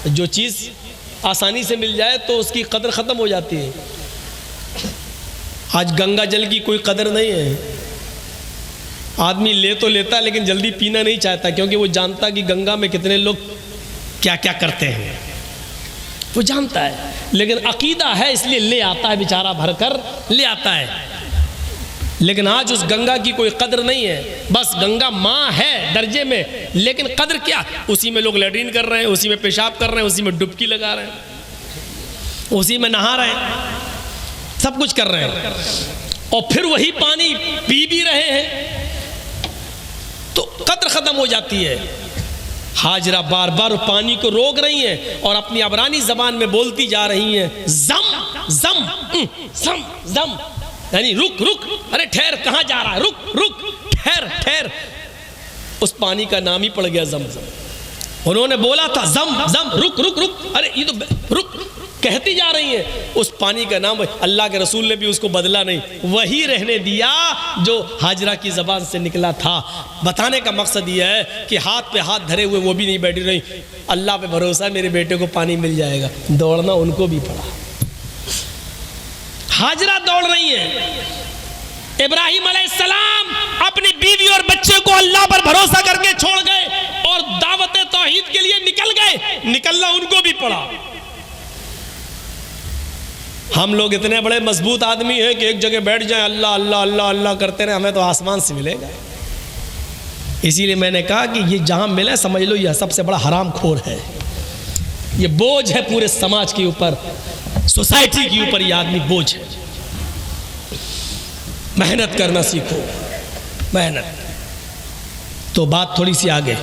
जो चीज़ आसानी से मिल जाए तो उसकी कदर ख़त्म हो जाती है। आज गंगा जल की कोई कदर नहीं है। आदमी ले तो लेता है लेकिन जल्दी पीना नहीं चाहता, क्योंकि वो जानता कि गंगा में कितने लोग क्या क्या करते हैं, वो जानता है। लेकिन अकीदा है इसलिए ले आता है, बेचारा भर कर ले आता है। लेकिन आज उस गंगा की कोई कदर नहीं है। बस गंगा माँ है दर्जे में, लेकिन कदर क्या? उसी में लोग लैट्रीन कर रहे हैं, उसी में पेशाब कर रहे हैं, उसी में डुबकी लगा रहे हैं, उसी में नहा रहे हैं, सब कुछ कर रहे हैं, और फिर वही पानी पी भी रहे हैं, तो कदर ख़त्म हो जाती है। हाजरा बार बार पानी को रोक रही हैं और अपनी अबरानी ज़बान में बोलती जा रही हैं, जम जम जम जम, यानी रुक रुक, अरे ठहर, कहाँ जा रहा है, रुक रुक, ठहर ठहर। उस पानी का नाम ही पड़ गया जमजम। उन्होंने बोला था जम जम, रुक रुक रुक, अरे ये तो रुक, कहती जा रही है। उस पानी का नाम अल्लाह के रसूल ने भी उसको बदला नहीं, वही रहने दिया जो हाजरा की ज़बान से निकला था। बताने का मकसद यह है कि हाथ पे हाथ धरे हुए वो भी नहीं बैठी रही, अल्लाह पे भरोसा मेरे बेटे को पानी मिल जाएगा, दौड़ना उनको भी पड़ा। हाजरा दौड़ रही है। इब्राहिम अलैहिस्सलाम अपनी बीवी और बच्चे को अल्लाह पर भरोसा करके छोड़ गए और दावत तौहीद के लिए निकल गए, निकलना उनको भी पड़ा। हम लोग इतने बड़े मजबूत आदमी हैं कि एक जगह बैठ जाएं, अल्लाह अल्लाह अल्लाह अल्लाह करते रहे, हमें तो आसमान से मिलेगा। इसीलिए मैंने कहा कि ये जहां मिले समझ लो यह सबसे बड़ा हराम खोर है, ये बोझ है पूरे समाज के ऊपर, सोसाइटी के ऊपर ये आदमी बोझ है। मेहनत करना सीखो, मेहनत। तो बात थोड़ी सी आगे,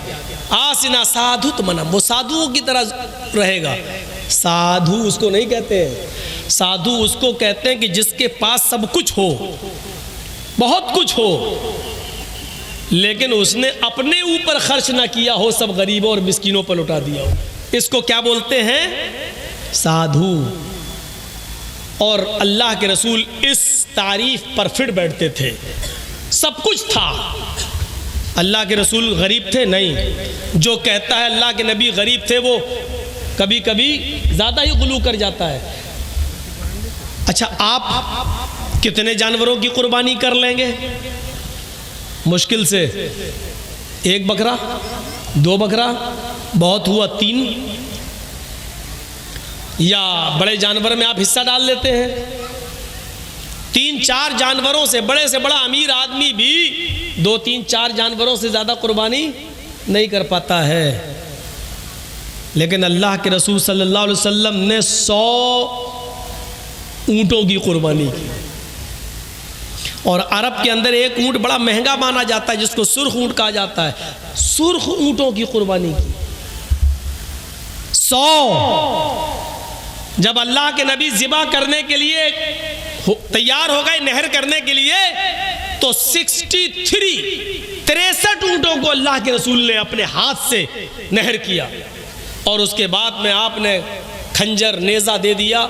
आसिना साधु तो मना, वो साधुओं की तरह रहेगा। साधु उसको नहीं कहते हैं, साधु उसको कहते हैं कि जिसके पास सब कुछ हो, बहुत कुछ हो, लेकिन उसने अपने ऊपर खर्च ना किया हो, सब गरीबों और मिस्किनों पर लुटा दिया हो, इसको क्या बोलते हैं? साधु। और अल्लाह के रसूल इस तारीफ पर फिर बैठते थे। सब कुछ था, अल्लाह के रसूल गरीब थे? नहीं। जो कहता है अल्लाह के नबी गरीब थे वो कभी कभी ज़्यादा ही गुलू कर जाता है। अच्छा, आप कितने जानवरों की कुर्बानी कर लेंगे? मुश्किल से 1 बकरा, 2 बकरा, बहुत हुआ 3, या बड़े जानवर में आप हिस्सा डाल लेते हैं। 3-4 जानवरों से बड़ा अमीर आदमी भी 2-3-4 जानवरों से ज़्यादा कुर्बानी नहीं कर पाता है। लेकिन अल्लाह के रसूल सल्लल्लाहु अलैहि वसल्लम ने 100 ऊँटों की कुर्बानी की। और अरब के अंदर एक ऊँट बड़ा महंगा माना जाता है जिसको सुर्ख ऊँट कहा जाता है, सुर्ख ऊँटों की कुर्बानी की 100। जब अल्लाह के नबी ज़िबा करने के लिए तैयार हो गए, नहर करने के लिए, तो 63 ऊँटों को अल्लाह के रसूल ने अपने हाथ से नहर किया। और उसके बाद में आपने खंजर नेज़ा दे दिया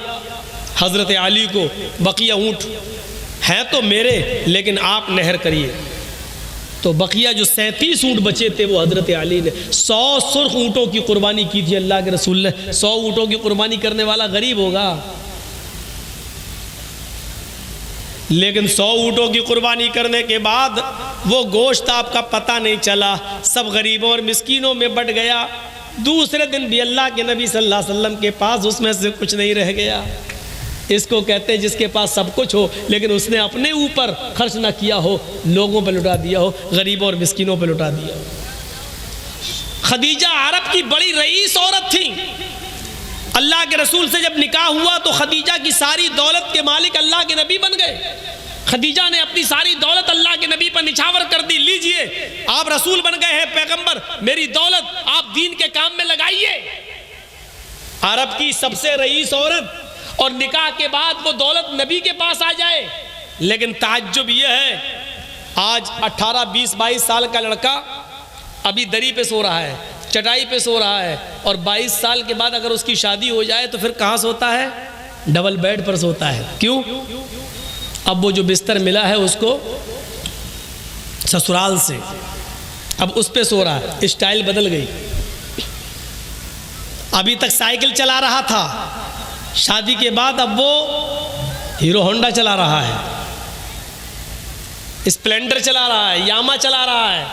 हज़रत अली को, बकिया ऊँट हैं तो मेरे, लेकिन आप नहर करिए। तो बकिया जो 37 ऊँट बचे थे वो हज़रत अली ने 100 सुर्ख ऊँटों की कुर्बानी की थी अल्लाह के रसूल ने। 100 ऊँटों की कुर्बानी करने वाला गरीब होगा, लेकिन 100 ऊँटों की कुर्बानी करने के बाद वो गोश्त आपका पता नहीं चला, सब गरीबों और मिस्कीनों में बट गया। दूसरे दिन भी अल्लाह के नबी सल्लल्लाहु अलैहि वसल्लम के पास उसमें से कुछ नहीं रह गया। इसको कहते हैं जिसके पास सब कुछ हो लेकिन उसने अपने ऊपर खर्च ना किया हो, लोगों पर लुटा दिया हो, गरीबों और मिस्किनों पर लुटा दिया हो। खदीजा अरब की बड़ी रईस औरत थी। अल्लाह के रसूल से जब निकाह हुआ तो खदीजा की सारी दौलत के मालिक अल्लाह के नबी बन गए। खदीजा ने अपनी सारी दौलत अल्लाह के नबी पर निछावर कर दी, लीजिए आप रसूल बन गए हैं, पैगंबर, मेरी दौलत आप दीन के काम में लगाइए। अरब की सबसे रईस औरत, और निकाह के बाद वो दौलत नबी के पास आ जाए। लेकिन ताज्जुब ये है, आज 18, 20, 22 साल का लड़का अभी दरी पे सो रहा है, चटाई पे सो रहा है, और 22 साल के बाद अगर उसकी शादी हो जाए तो फिर कहाँ सोता है? डबल बेड पर सोता है। क्यों? अब वो जो बिस्तर मिला है उसको ससुराल से, अब उस पे सो रहा है, स्टाइल बदल गई। अभी तक साइकिल चला रहा था, शादी के बाद अब वो हीरो होंडा चला रहा है, स्प्लेंडर चला रहा है, यामा चला रहा है।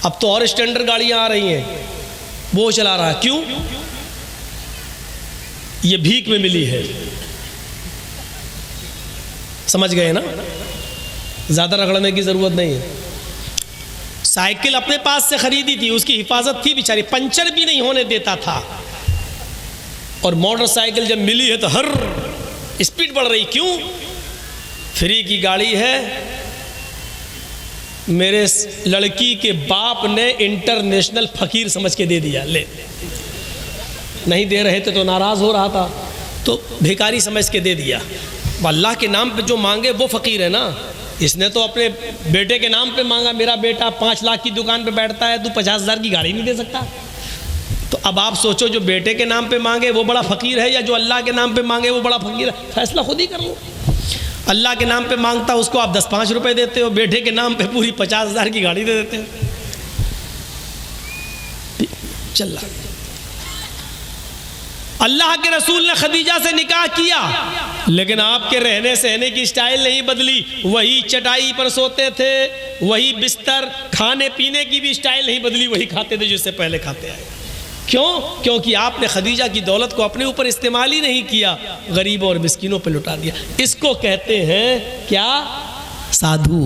अब तो और स्टैंडर्ड गाड़ियां आ रही हैं, वो चला रहा है। क्यों? ये भीख में मिली है। समझ गए ना? ज्यादा रगड़ने की जरूरत नहीं है। साइकिल अपने पास से खरीदी थी, उसकी हिफाजत थी, बेचारी पंचर भी नहीं होने देता था। और मोटरसाइकिल जब मिली है तो हर स्पीड बढ़ रही। क्यों? फ्री की गाड़ी है। मेरे लड़की के बाप ने इंटरनेशनल फकीर समझ के दे दिया। ले, नहीं दे रहे थे तो नाराज हो रहा था, तो भिखारी समझ के दे दिया। अल्लाह के नाम पे जो मांगे वो फकीर है ना। इसने तो अपने बेटे के नाम पे मांगा, मेरा बेटा 5 लाख की दुकान पे बैठता है, तू 50,000 की गाड़ी नहीं दे सकता। तो अब आप सोचो, जो बेटे के नाम पे मांगे वो बड़ा फकीर है, या जो अल्लाह के नाम पे मांगे वो बड़ा फकीर है? फैसला खुद ही कर लो। अल्लाह के नाम पे मांगता उसको आप 10-5 रुपए देते हो, बेटे के नाम पे पूरी 50,000 की गाड़ी दे देते हो। चल रहा। अल्लाह के रसूल ने खदीजा से निकाह किया, लेकिन आपके रहने सहने की स्टाइल नहीं बदली। वही चटाई पर सोते थे, वही बिस्तर, खाने पीने की भी स्टाइल नहीं बदली, वही खाते थे जिससे पहले खाते आए। क्यों? क्योंकि आपने खदीजा की दौलत को अपने ऊपर इस्तेमाल ही नहीं किया, गरीबों और मिस्किनों पर लुटा दिया। इसको कहते हैं क्या? साधु।